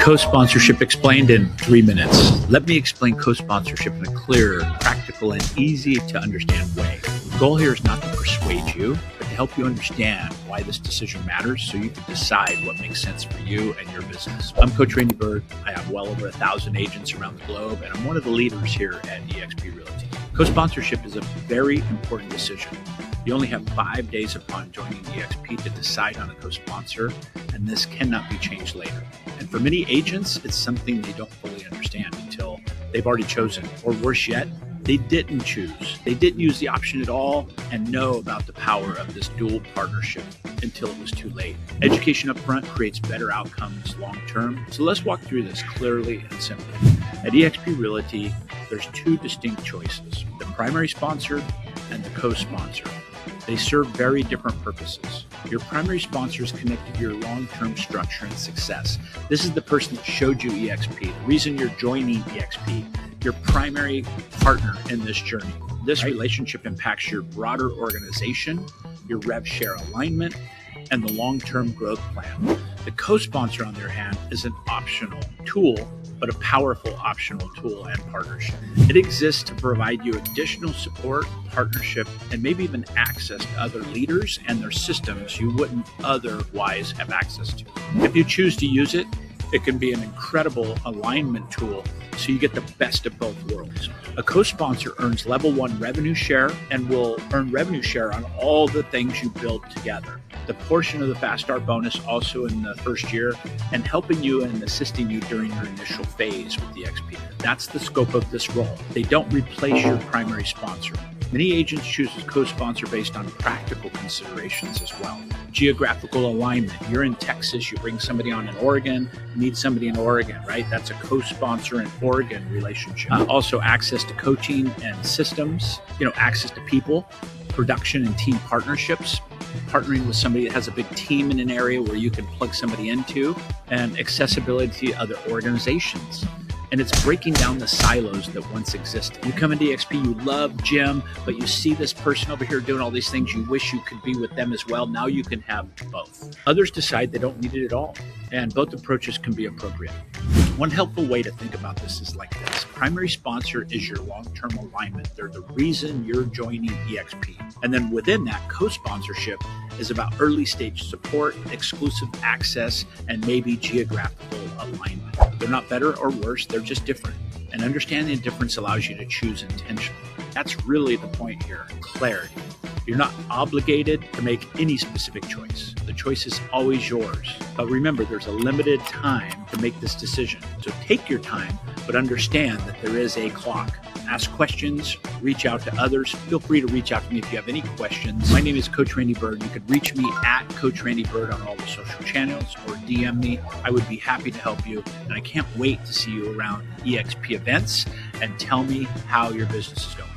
Co-sponsorship explained in 3 minutes. Let me explain co-sponsorship in a clear, practical, and easy to understand way. The goal here is not to persuade you, but to help you understand why this decision matters so you can decide what makes sense for you and your business. I'm Coach Randy Byrd. I have well over 1,000 agents around the globe, and I'm one of the leaders here at eXp Realty. Co-sponsorship is a very important decision. You only have 5 days upon joining eXp to decide on a co-sponsor, and this cannot be changed later. And for many agents, it's something they don't fully understand until they've already chosen, or worse yet, they didn't choose. They didn't use the option at all and know about the power of this dual partnership until it was too late. Education up front creates better outcomes long term. So let's walk through this clearly and simply. At eXp Realty, there's two distinct choices: the primary sponsor and the co-sponsor. They serve very different purposes. Your primary sponsor is connected to your long-term structure and success. This is the person that showed you eXp, the reason you're joining eXp, your primary partner in this journey. This relationship impacts your broader organization, your rev share alignment, and the long-term growth plan. The co-sponsor, on the other hand, is an optional tool, but a powerful optional tool and partnership. It exists to provide you additional support, partnership, and maybe even access to other leaders and their systems you wouldn't otherwise have access to. If you choose to use it, it can be an incredible alignment tool so you get the best of both worlds. A co-sponsor earns level 1 revenue share and will earn revenue share on all the things you build together. The portion of the fast start bonus also in the first year, and helping you and assisting you during your initial phase with eXp. That's the scope of this role. They don't replace your primary sponsor. Many agents choose a co-sponsor based on practical considerations as well. Geographical alignment. You're in Texas, you bring somebody on in Oregon, you need somebody in Oregon, right? That's a co-sponsor in Oregon relationship. Also access to coaching and systems, access to people, production and team partnerships, partnering with somebody that has a big team in an area where you can plug somebody into, and accessibility to other organizations. And it's breaking down the silos that once existed. You come into eXp, you love Jim, but you see this person over here doing all these things. You wish you could be with them as well. Now you can have both. Others decide they don't need it at all, and both approaches can be appropriate. One helpful way to think about this is like this. Primary sponsor is your long-term alignment. They're the reason you're joining eXp. And then within that, co-sponsorship is about early stage support, exclusive access, and maybe geographical alignment. They're not better or worse, they're just different. And understanding the difference allows you to choose intentionally. That's really the point here, clarity. You're not obligated to make any specific choice. The choice is always yours. But remember, there's a limited time to make this decision. So take your time, but understand that there is a clock. Ask questions, reach out to others. Feel free to reach out to me if you have any questions. My name is Coach Randy Byrd. You could reach me at Coach Randy Byrd on all the social channels or DM me. I would be happy to help you. And I can't wait to see you around eXp events and tell me how your business is going.